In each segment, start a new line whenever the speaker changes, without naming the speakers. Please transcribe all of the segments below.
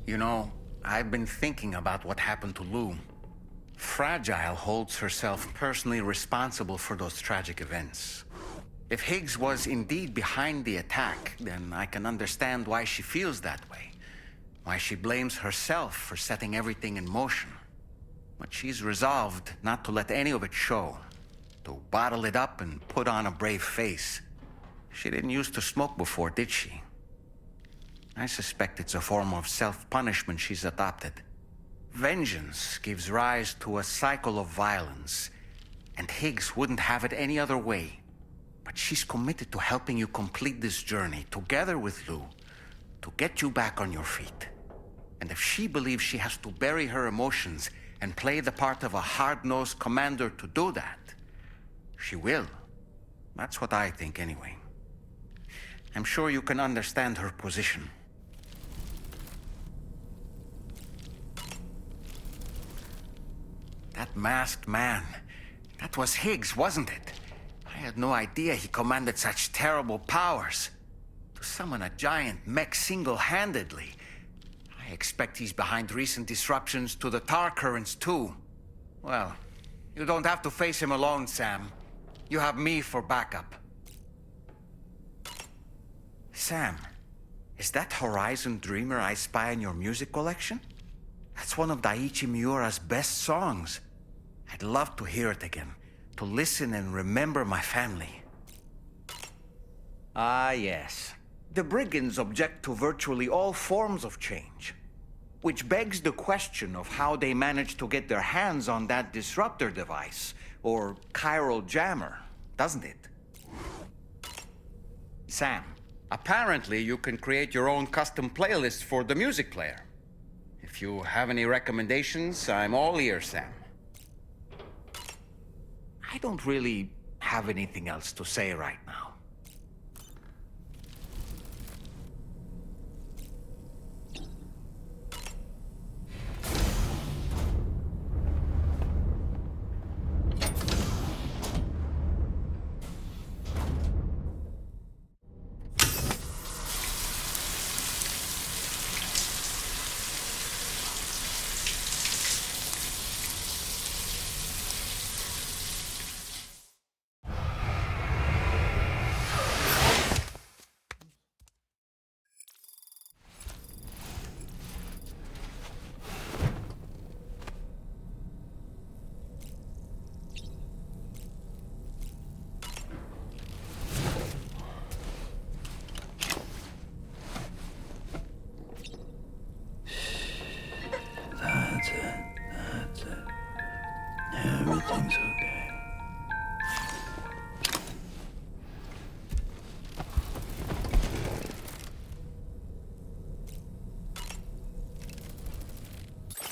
You know, I've been thinking about what happened to Lou. Fragile holds herself personally responsible for those tragic events. If Higgs was indeed behind the attack, then I can understand why she feels that way. Why she blames herself for setting everything in motion. But she's resolved not to let any of it show. To bottle it up and put on a brave face. She didn't used to smoke before, did she? I suspect it's a form of self-punishment she's adopted. Vengeance gives rise to a cycle of violence, and Higgs wouldn't have it any other way. But she's committed to helping you complete this journey, together with Lou, to get you back on your feet. And if she believes she has to bury her emotions and play the part of a hard-nosed commander to do that, she will. That's what I think, anyway. I'm sure you can understand her position. That masked man, that was Higgs, wasn't it? I had no idea he commanded such terrible powers. To summon a giant mech single-handedly. I expect he's behind recent disruptions to the tar currents, too. Well, you don't have to face him alone, Sam. You have me for backup. Sam, is that Horizon Dreamer I spy in your music collection? That's one of Daiichi Miura's best songs. I'd love to hear it again, to listen and remember my family. Ah, yes. The brigands object to virtually all forms of change. Which begs the question of how they managed to get their hands on that disruptor device, or chiral jammer, doesn't it? Sam, apparently you can create your own custom playlist for the music player. If you have any recommendations, I'm all ears, Sam. I don't really have anything else to say right now.
Everything's okay.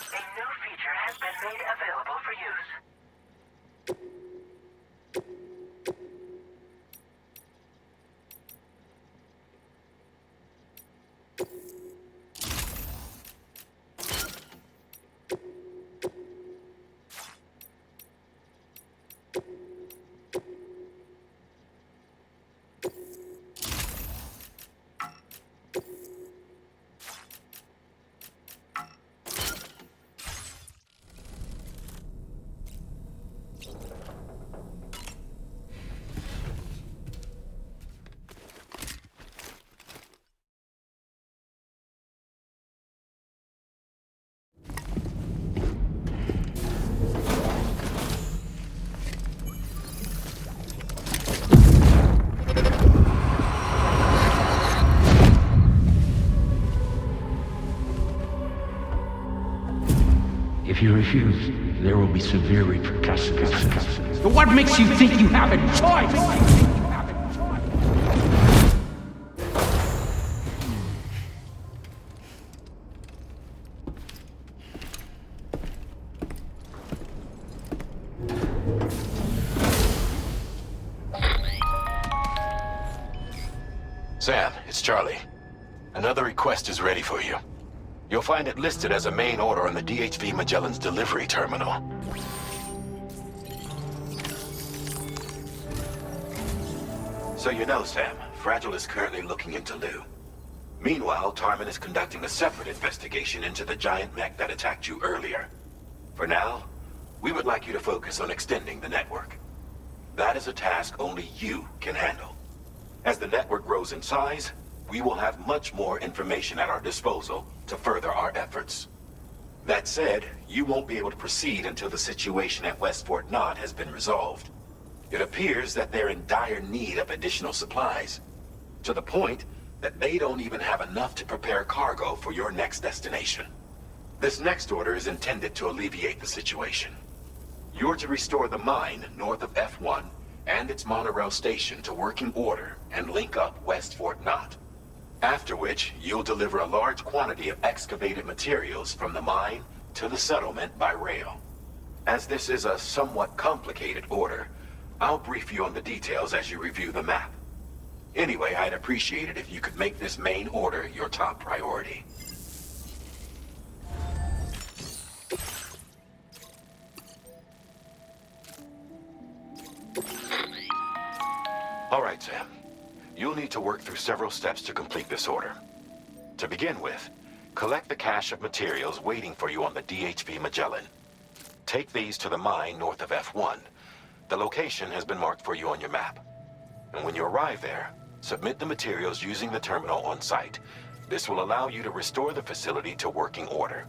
A new feature has been made available for use.
If you refuse, there will be severe repercussions. But what makes you think you have a choice?
Sam, it's Charlie. Another request is ready for you. You'll find it listed as a main order on the DHV Magellan's delivery terminal. So you know, Sam, Fragile is currently looking into Lou. Meanwhile, Tarman is conducting a separate investigation into the giant mech that attacked you earlier. For now, we would like you to focus on extending the network. That is a task only you can handle. As the network grows in size, we will have much more information at our disposal to further our efforts. That said, you won't be able to proceed until the situation at West Fort Knott has been resolved. It appears that they're in dire need of additional supplies, to the point that they don't even have enough to prepare cargo for your next destination. This next order is intended to alleviate the situation. You're to restore the mine north of F1 and its monorail station to working order and link up West Fort Knott. After which, you'll deliver a large quantity of excavated materials from the mine to the settlement by rail. As this is a somewhat complicated order, I'll brief you on the details as you review the map. Anyway, I'd appreciate it if you could make this main order your top priority. All right, Sam. You'll need to work through several steps to complete this order. To begin with, collect the cache of materials waiting for you on the DHV Magellan. Take these to the mine north of F1. The location has been marked for you on your map. And when you arrive there, submit the materials using the terminal on site. This will allow you to restore the facility to working order.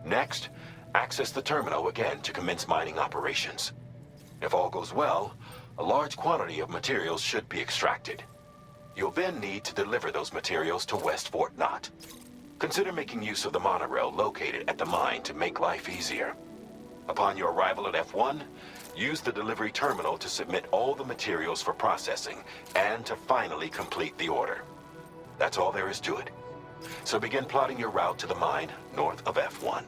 Next, access the terminal again to commence mining operations. If all goes well, a large quantity of materials should be extracted. You'll then need to deliver those materials to West Fort Knott. Consider making use of the monorail located at the mine to make life easier. Upon your arrival at F1, use the delivery terminal to submit all the materials for processing and to finally complete the order. That's all there is to it. So begin plotting your route to the mine north of F1.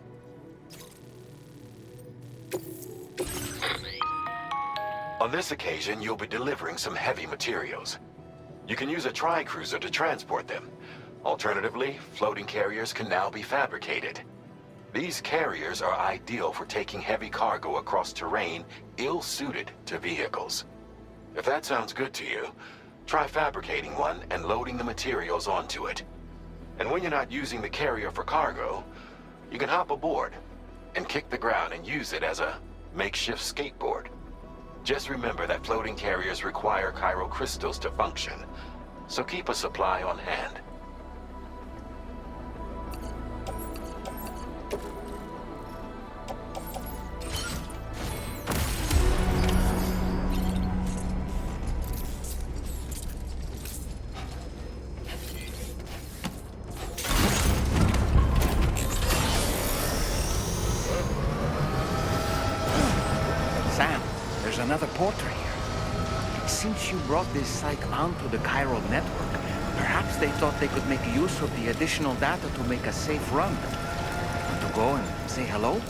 On this occasion, you'll be delivering some heavy materials. You can use a tri-cruiser to transport them. Alternatively, floating carriers can now be fabricated. These carriers are ideal for taking heavy cargo across terrain ill-suited to vehicles. If that sounds good to you, try fabricating one and loading the materials onto it. And when you're not using the carrier for cargo, you can hop aboard and kick the ground and use it as a makeshift skateboard. Just remember that floating carriers require chiral crystals to function, so keep a supply on hand.
Sam, there's another porter here. Since you brought this site onto the chiral network, perhaps they thought they could make use of the additional data to make a safe run. Want to go and say hello?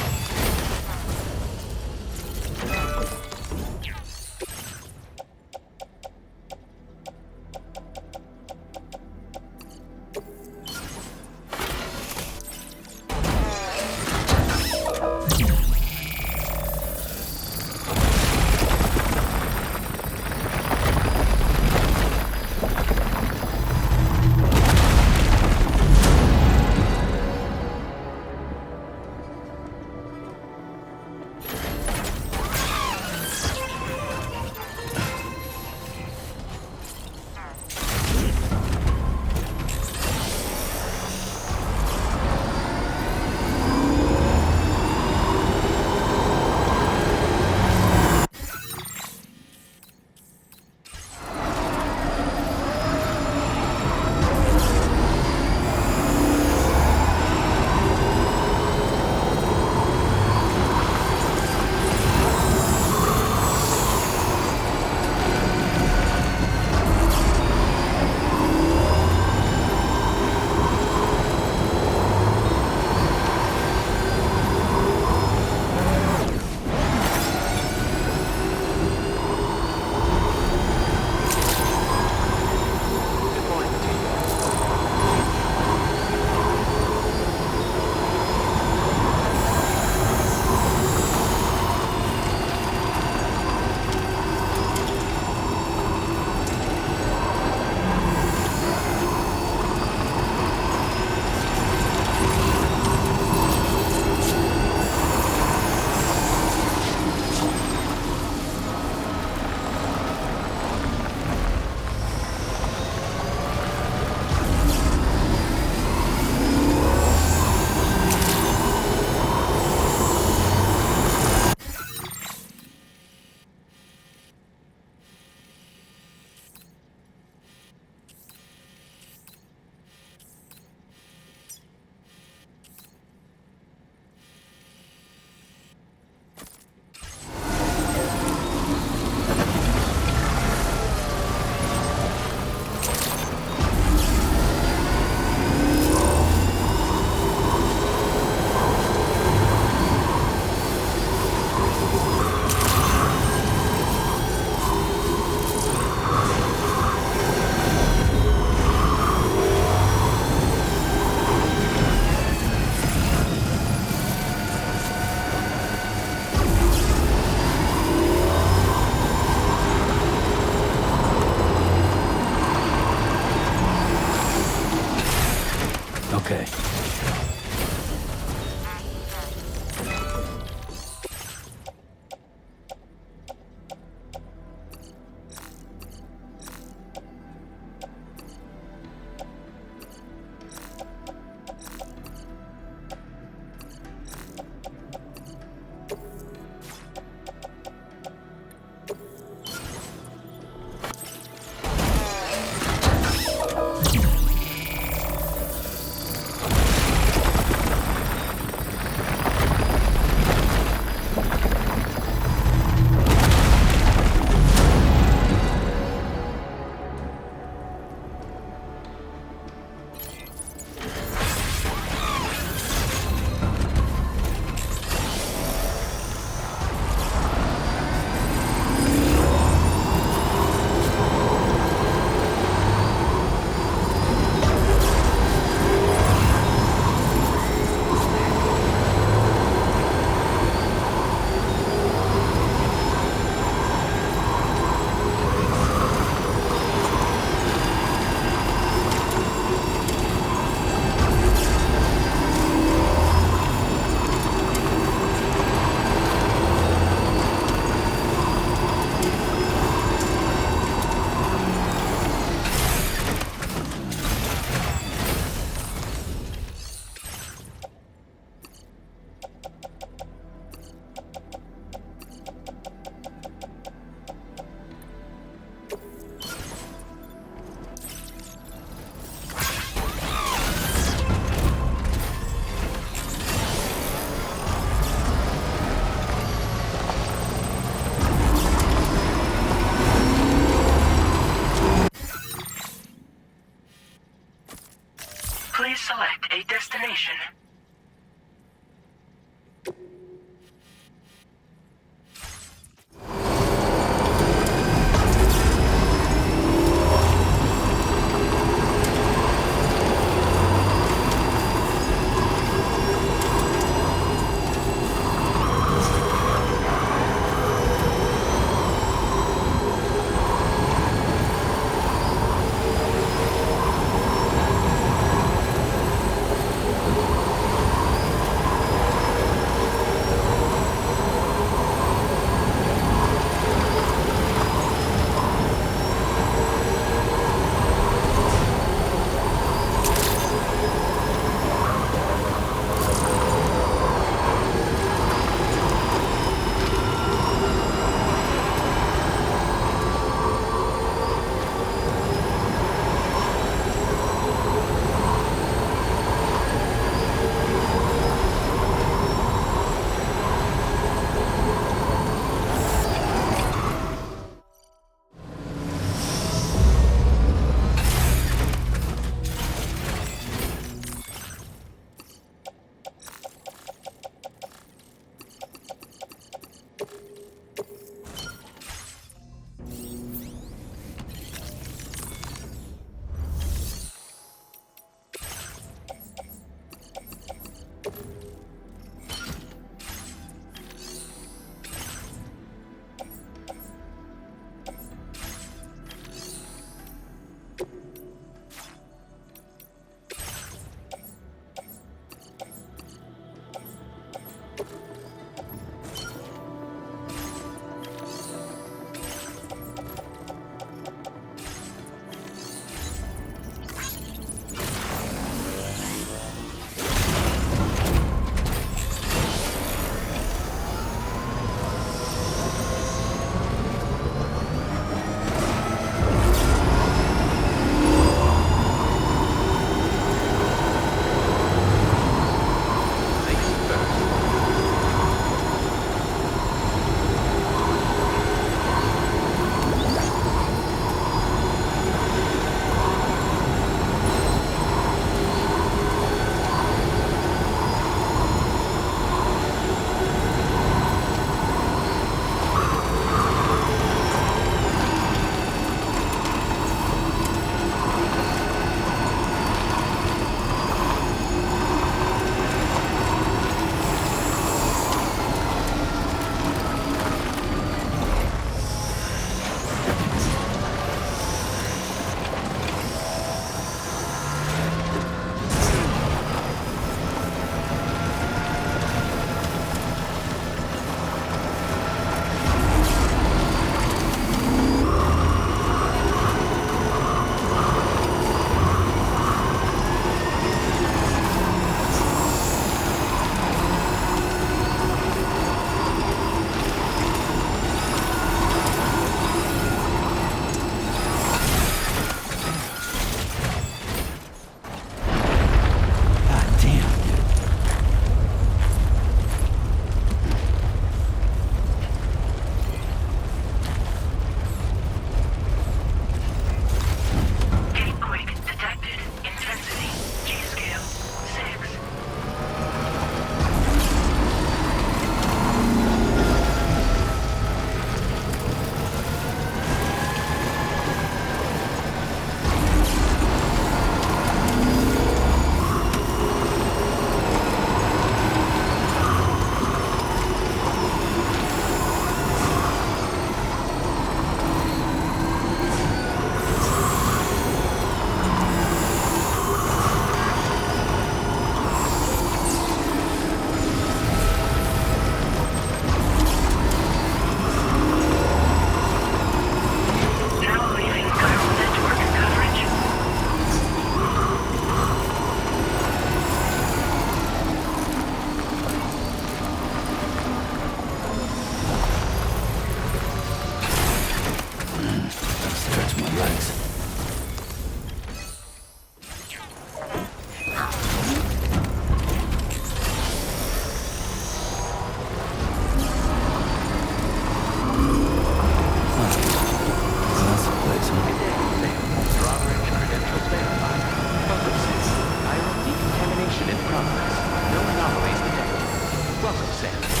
Sam.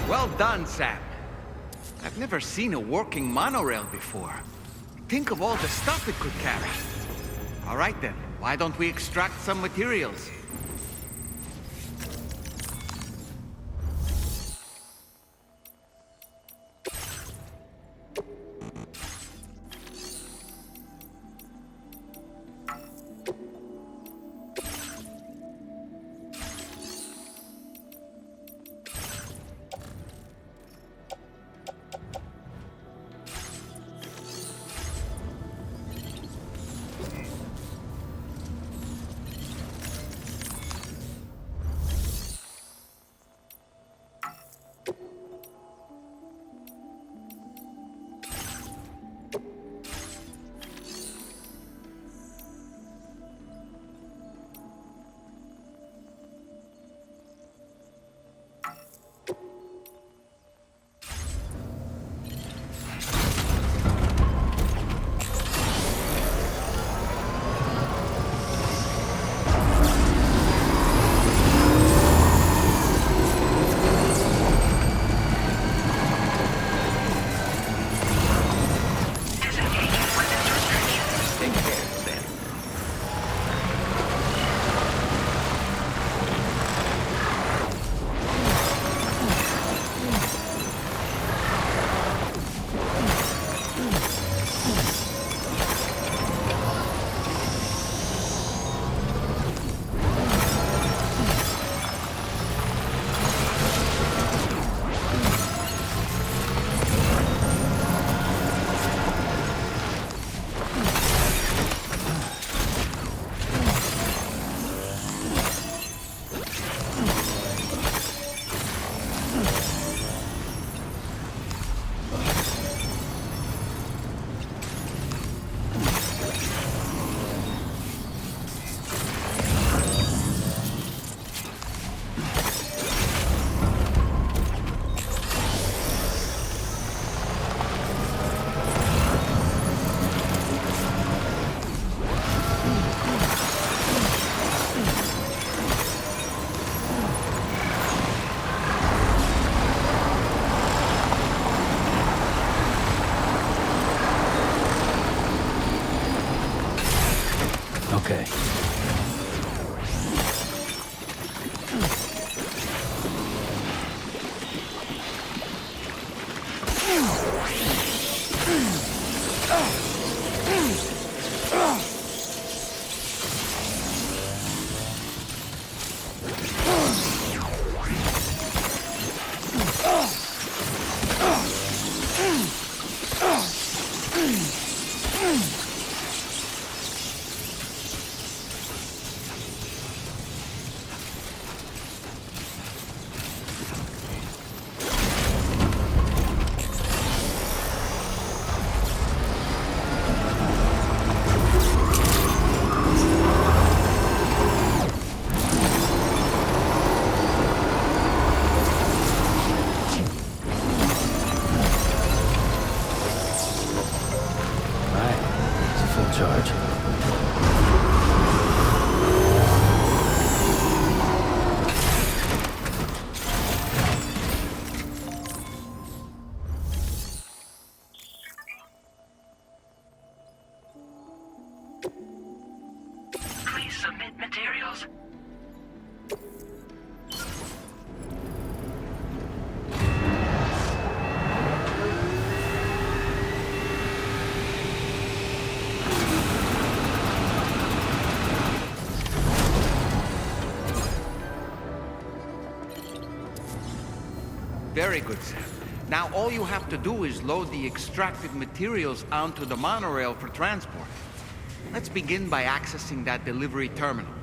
Well done, Sam. I've never seen a working monorail before. Think of all the stuff it could carry. All right then, why don't we extract some materials?
Okay.
Please submit materials.
Very good, Sam. Now all you have to do is load the extracted materials onto the monorail for transport. Let's begin by accessing that delivery terminal.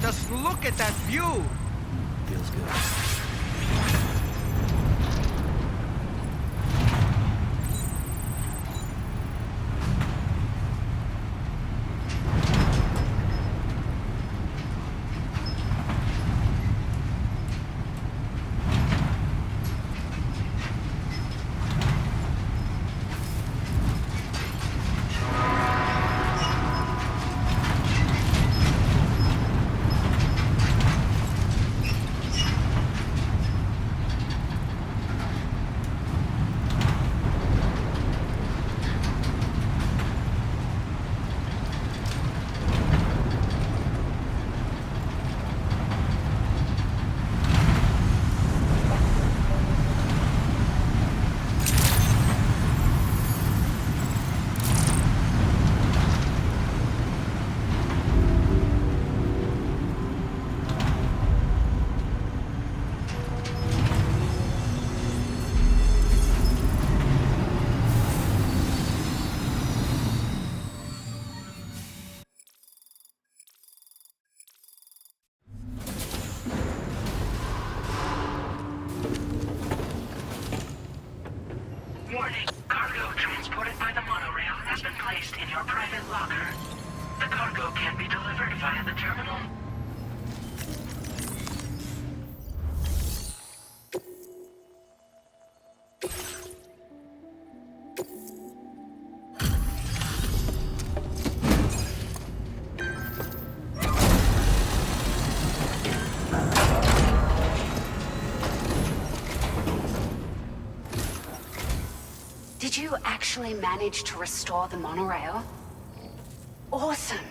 Just look at that view!
Feels good.
Warning. Cargo transported by the monorail has been placed in your private locker. The cargo can be delivered via the terminal.
Did you actually manage to restore the monorail? Awesome!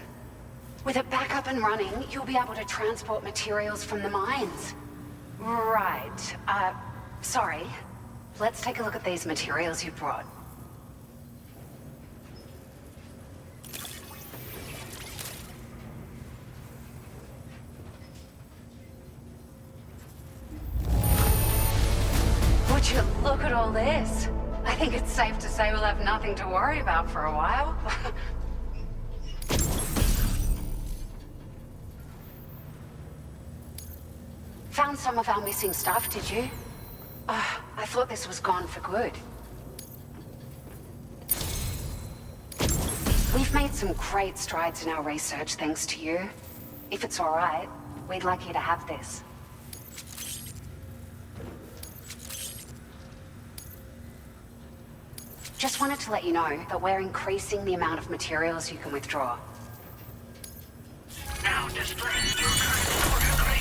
With it back up and running, you'll be able to transport materials from the mines. Right. Sorry. Let's take a look at these materials you brought. Would you look at all this? I think it's safe to say we'll have nothing to worry about for a while. Found some of our missing stuff, did you? I thought this was gone for good. We've made some great strides in our research thanks to you. If it's all right, we'd like you to have this. Just wanted to let you know that we're increasing the amount of materials you can withdraw.
Now display your current order grade.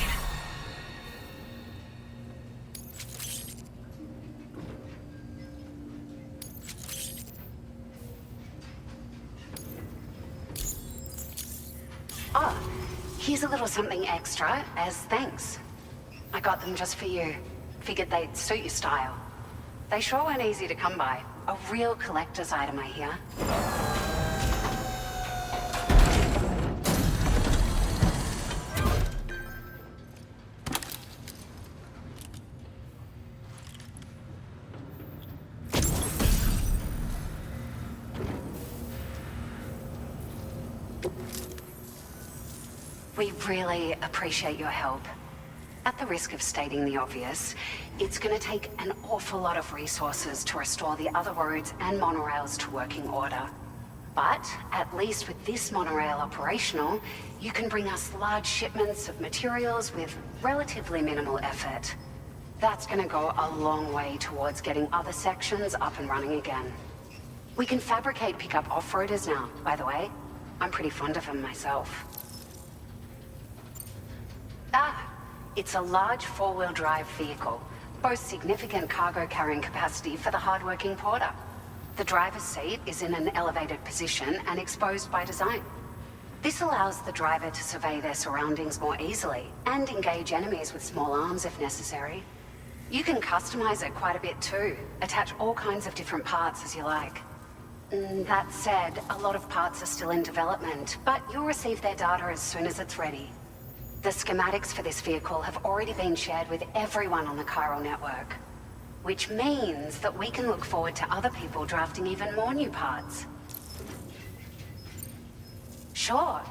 Oh, here's a little something extra as thanks. I got them just for you. Figured they'd suit your style. They sure weren't easy to come by. A real collector's item, I hear. We really appreciate your help. At the risk of stating the obvious, it's going to take an awful lot of resources to restore the other roads and monorails to working order. But at least with this monorail operational, you can bring us large shipments of materials with relatively minimal effort. That's going to go a long way towards getting other sections up and running again. We can fabricate pickup off-roaders now, by the way. I'm pretty fond of them myself. It's a large four-wheel drive vehicle, boasts significant cargo carrying capacity for the hard-working porter. The driver's seat is in an elevated position and exposed by design. This allows the driver to survey their surroundings more easily and engage enemies with small arms if necessary. You can customize it quite a bit too, attach all kinds of different parts as you like. That said, a lot of parts are still in development, but you'll receive their data as soon as it's ready. The schematics for this vehicle have already been shared with everyone on the chiral network, which means that we can look forward to other people drafting even more new parts. Sure,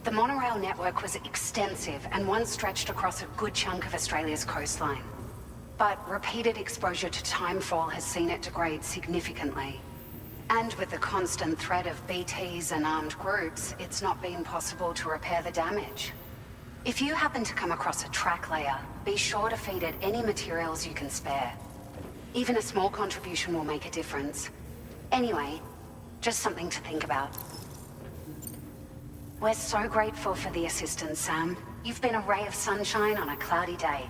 the monorail network was extensive and once stretched across a good chunk of Australia's coastline. But repeated exposure to timefall has seen it degrade significantly. And with the constant threat of BTs and armed groups, it's not been possible to repair the damage. If you happen to come across a track layer, be sure to feed it any materials you can spare. Even a small contribution will make a difference. Anyway, just something to think about. We're so grateful for the assistance, Sam. You've been a ray of sunshine on a cloudy day.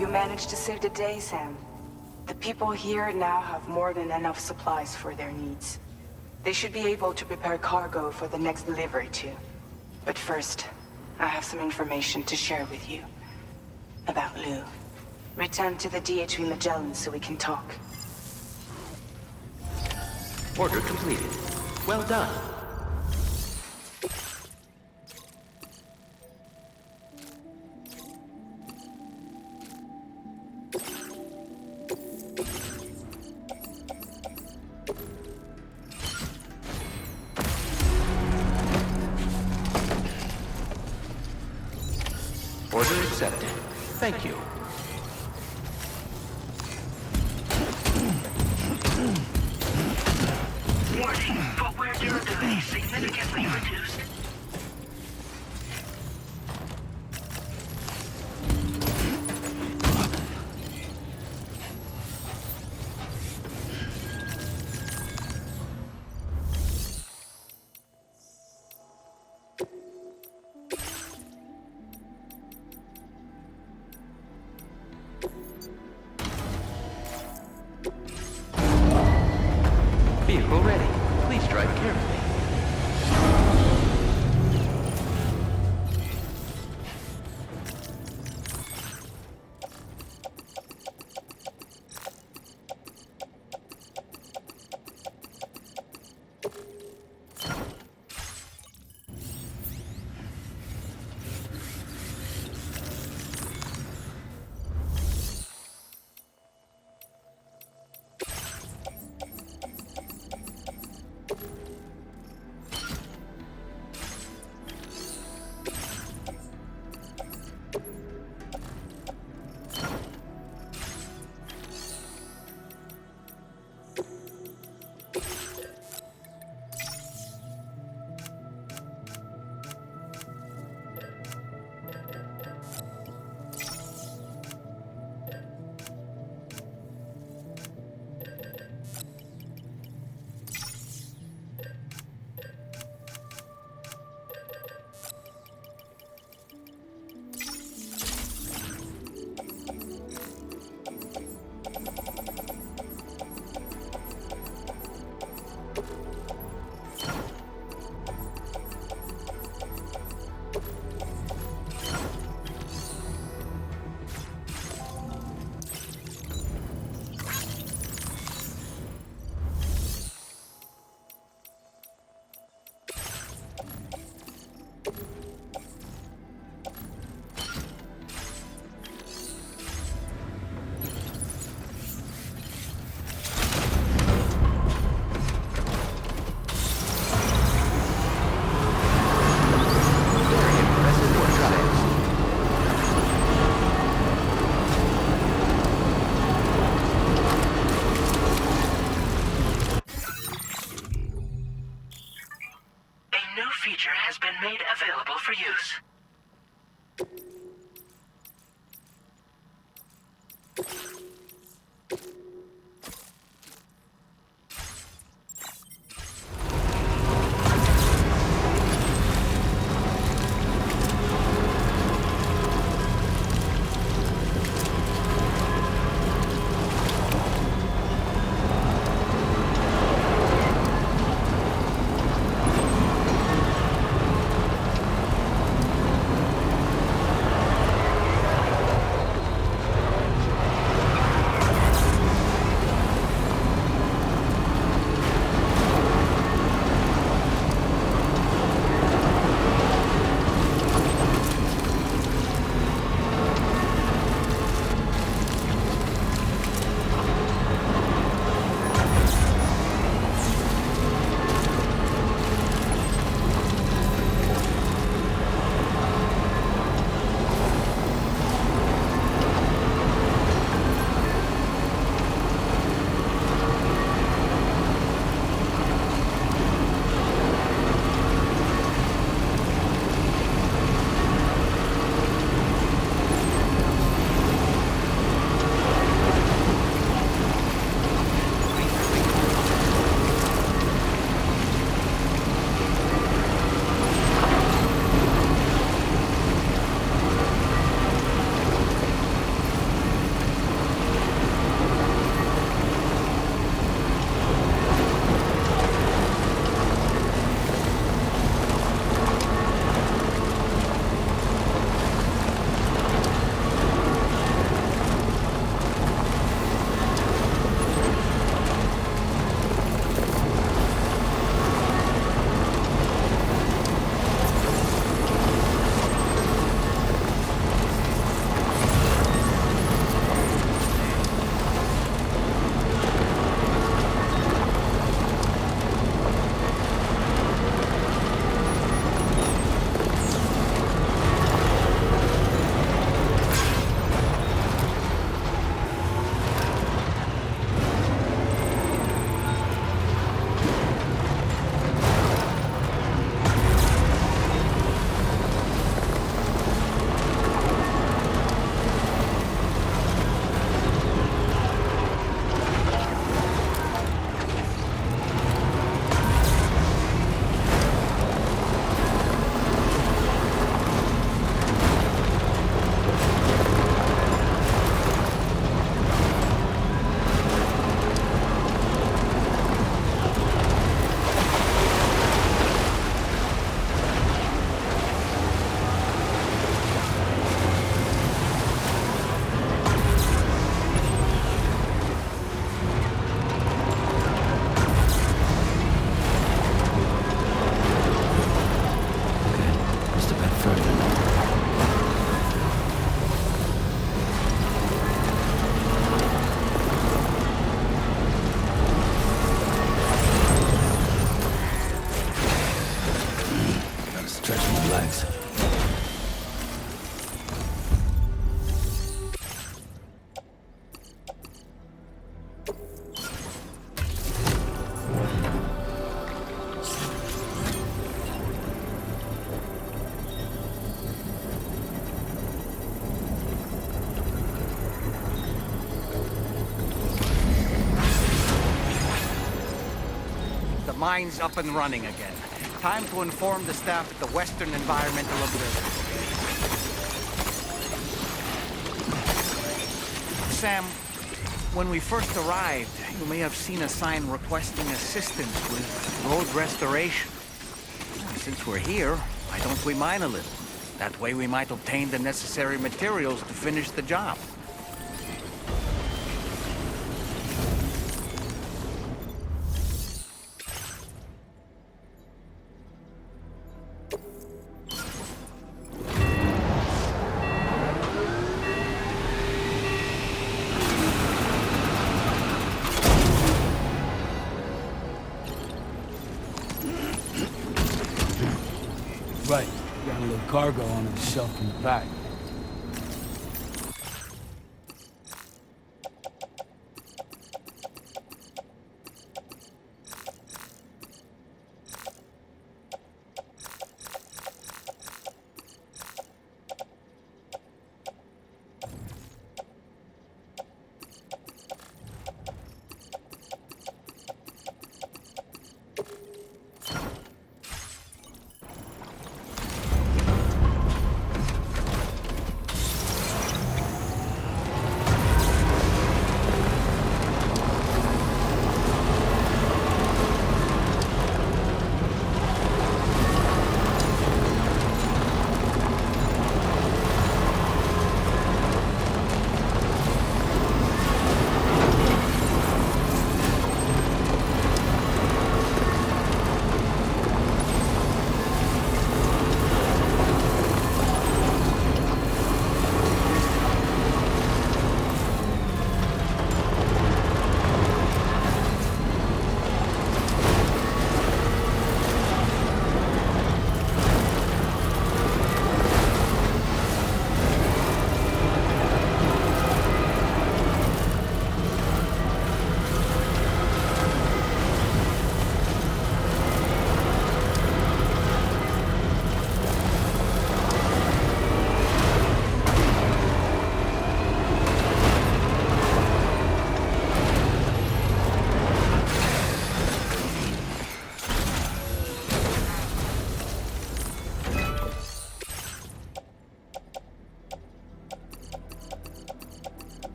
You managed to save the day, Sam. The people here now have more than enough supplies for their needs. They should be able to prepare cargo for the next delivery too. But first, I have some information to share with you. About Lou. Return to the DHV Magellan so we can talk.
Order completed. Well done. Order accepted. Thank you.
Warning, footwear durability significantly reduced.
Vehicle ready. Please drive carefully.
mine's up and running again. Time to inform the staff at the Western Environmental Observatory. Sam, when we first arrived, you may have seen a sign requesting assistance with road restoration. Since we're here, why don't we mine a little? That way we might obtain the necessary materials to finish the job.
Right. Got a little cargo on the shelf in the back.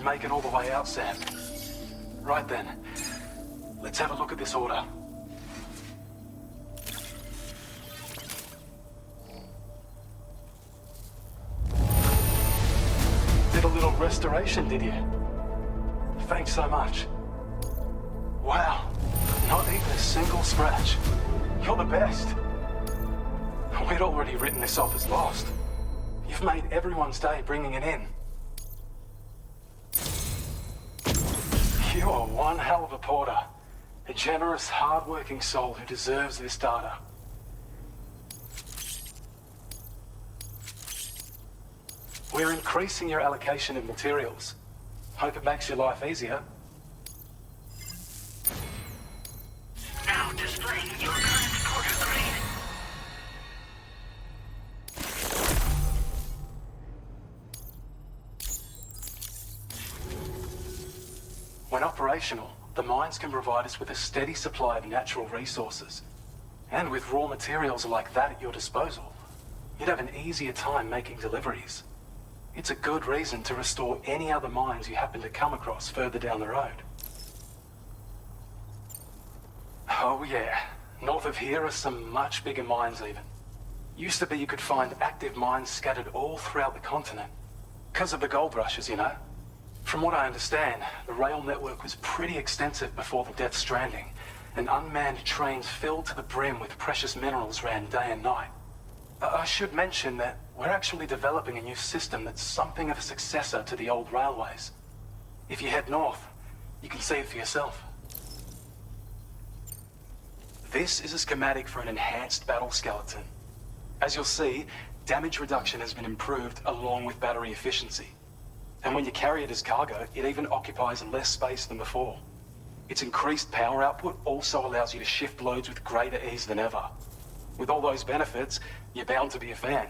make it all the way out, Sam. Right then, let's have a look at this order. Did a little restoration, did you? Thanks so much. Wow, not even a single scratch. You're the best. We'd already written this off as lost. You've made everyone's day bringing it in. You are one hell of a porter. A generous, hard-working soul who deserves this data. We're increasing your allocation of materials. Hope it makes your life easier.
Now displaying your current porter grade.
When operational, the mines can provide us with a steady supply of natural resources. And with raw materials like that at your disposal, you'd have an easier time making deliveries. It's a good reason to restore any other mines you happen to come across further down the road. Oh yeah, north of here are some much bigger mines even. Used to be you could find active mines scattered all throughout the continent. Because of the gold rushes, you know. From what I understand, the rail network was pretty extensive before the Death Stranding, and unmanned trains filled to the brim with precious minerals ran day and night. I should mention that we're actually developing a new system that's something of a successor to the old railways. If you head north, you can see it for yourself. This is a schematic for an enhanced battle skeleton. As you'll see, damage reduction has been improved along with battery efficiency. And when you carry it as cargo, it even occupies less space than before. Its increased power output also allows you to shift loads with greater ease than ever. With all those benefits, you're bound to be a fan.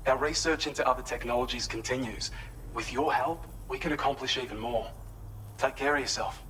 Our research into other technologies continues. With your help, we can accomplish even more. Take care of yourself.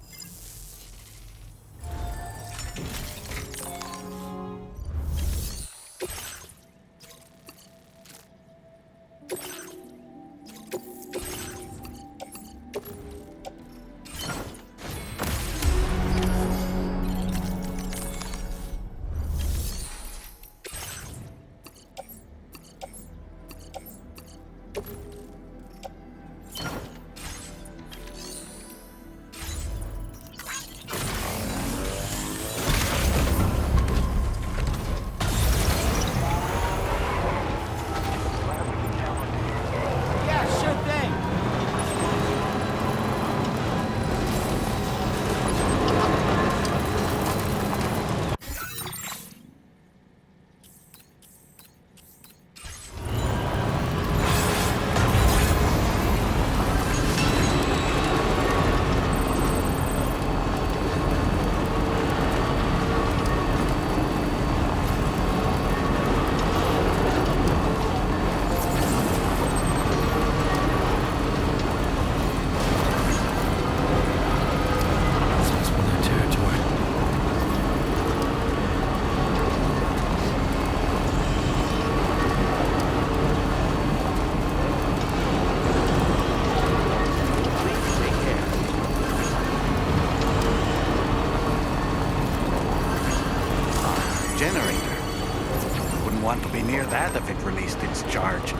Want to be near that if it released its charge.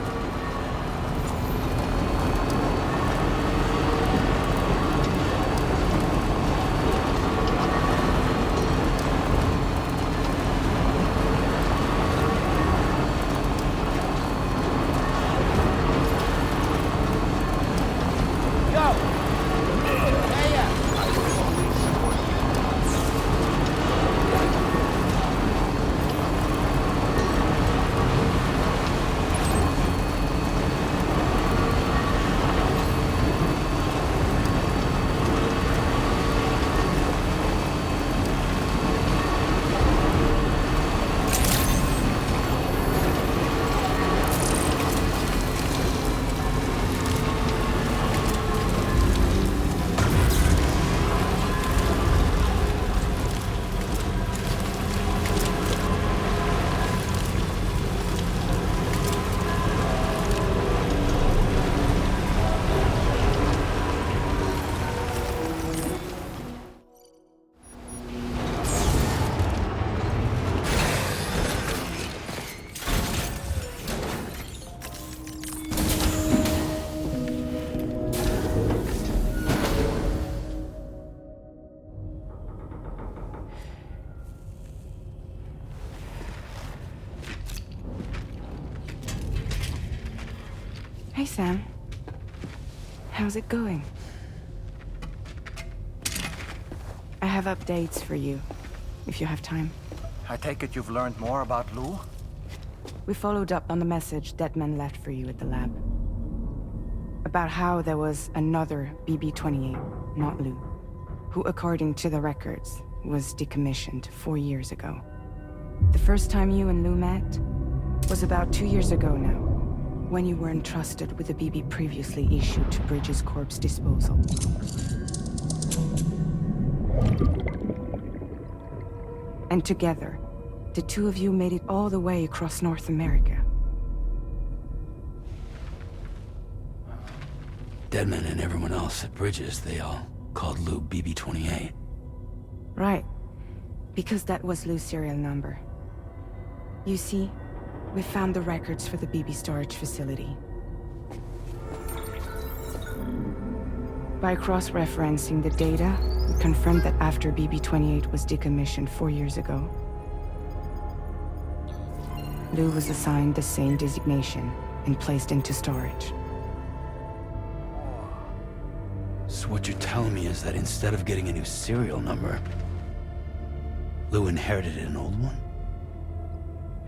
Sam. How's it going? I have updates for you, if you have time.
I take it you've learned more about Lou?
We followed up on the message Deadman left for you at the lab. About how there was another BB-28, not Lou, who, according to the records, was decommissioned 4 years ago. The first time you and Lou met was about 2 years ago now, when you were entrusted with a BB previously issued to Bridges Corp's disposal. And together, the two of you made it all the way across North America.
Deadman and everyone else at Bridges, they all called Lou BB-28.
Right. Because that was Lou's serial number. You see, we found the records for the BB storage facility. By cross-referencing the data, we confirmed that after BB-28 was decommissioned 4 years ago, Lou was assigned the same designation and placed into storage.
So what you're telling me is that instead of getting a new serial number, Lou inherited an old one?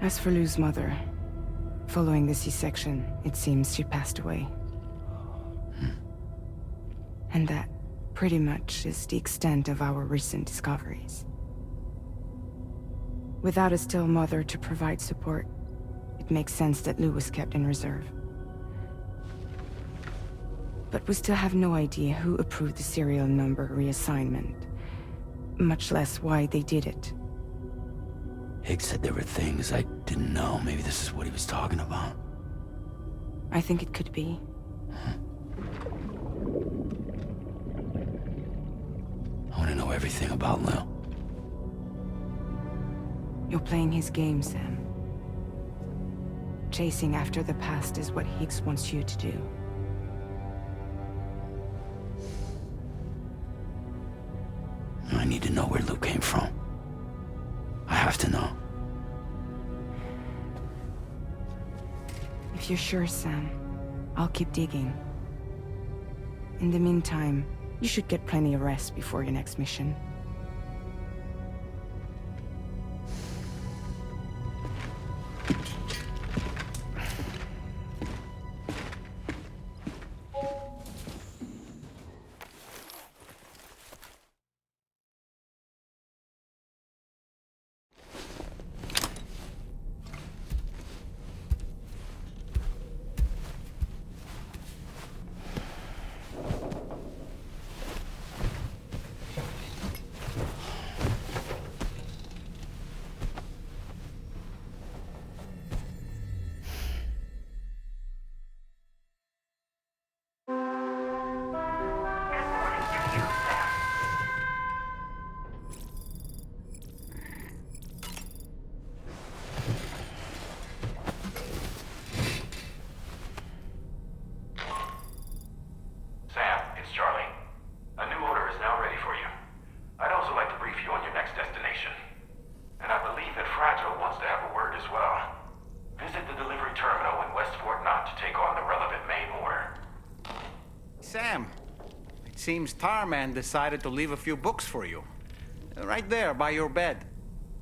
As for Lou's mother, following the C-section, it seems she passed away. And that, pretty much, is the extent of our recent discoveries. Without a still mother to provide support, it makes sense that Lou was kept in reserve. But we still have no idea who approved the serial number reassignment, much less why they did it.
Higgs said there were things I didn't know. Maybe this is what he was talking about.
I think it could be.
I want to know everything about Lou.
You're playing his game, Sam. Chasing after the past is what Higgs wants you to do.
I need to know where Lou came from. I have to know.
If you're sure, Sam, I'll keep digging. In the meantime, you should get plenty of rest before your next mission.
Sam, it seems Tarman decided to leave a few books for you. Right there, by your bed.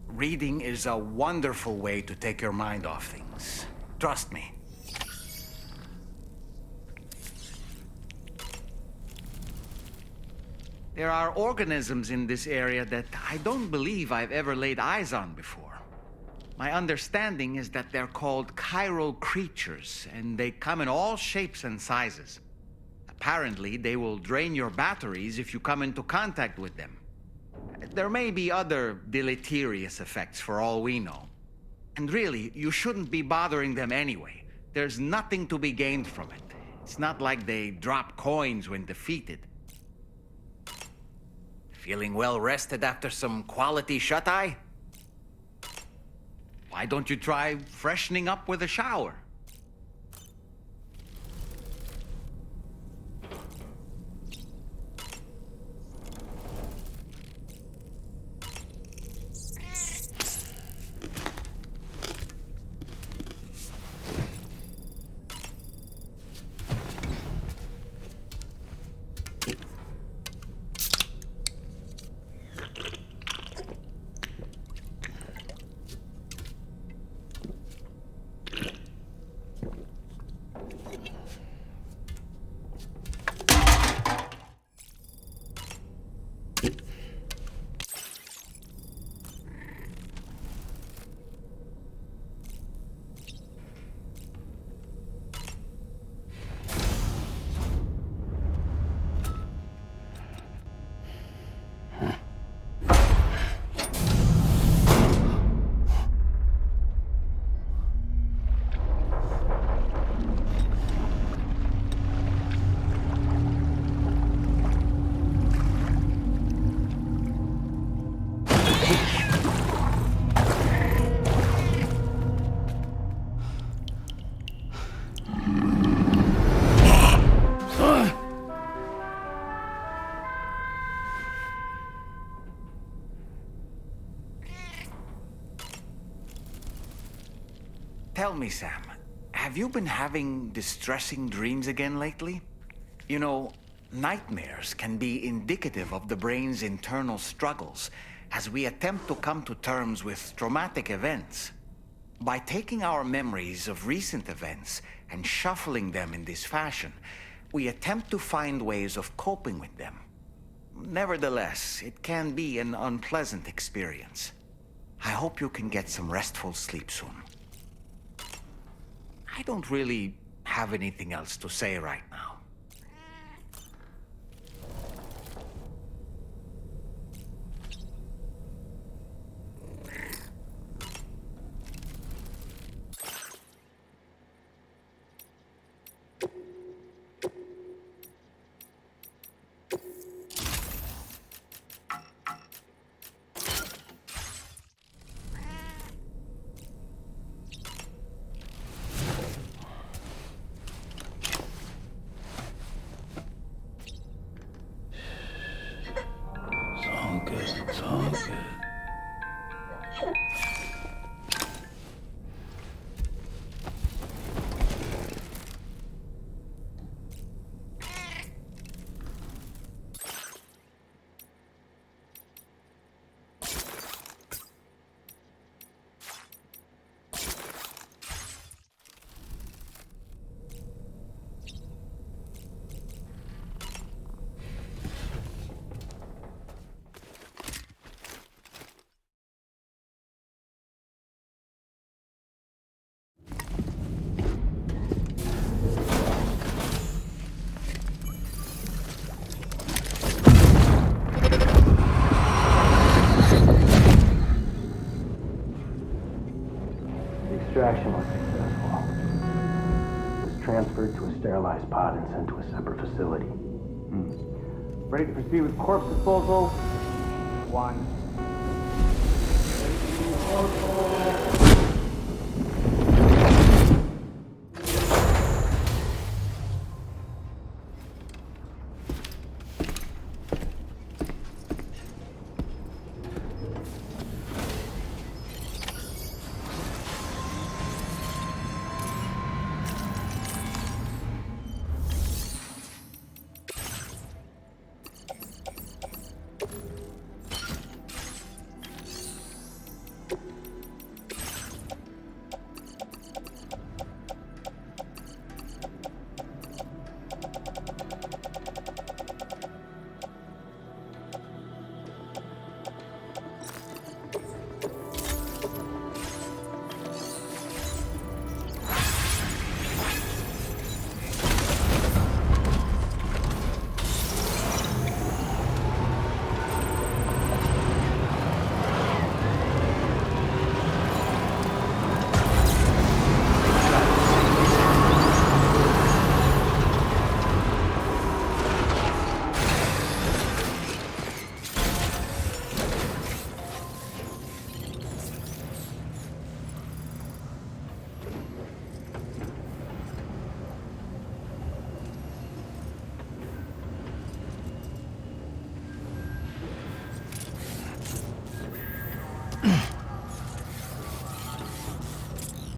Reading is a wonderful way to take your mind off things. Trust me. There are organisms in this area that I don't believe I've ever laid eyes on before. My understanding is that they're called chiral creatures, and they come in all shapes and sizes. Apparently, they will drain your batteries if you come into contact with them. There may be other deleterious effects for all we know. And really, you shouldn't be bothering them anyway. There's nothing to be gained from it. It's not like they drop coins when defeated. Feeling well rested after some quality shut-eye? Why don't you try freshening up with a shower? Tell me, Sam, have you been having distressing dreams again lately? You know, nightmares can be indicative of the brain's internal struggles as we attempt to come to terms with traumatic events. By taking our memories of recent events and shuffling them in this fashion, we attempt to find ways of coping with them. Nevertheless, it can be an unpleasant experience. I hope you can get some restful sleep soon. I don't really have anything else to say right now.
It's all good.
Extraction was successful. It was transferred to a sterilized pod and sent to a separate facility.
Ready to proceed with corpse disposal? 1.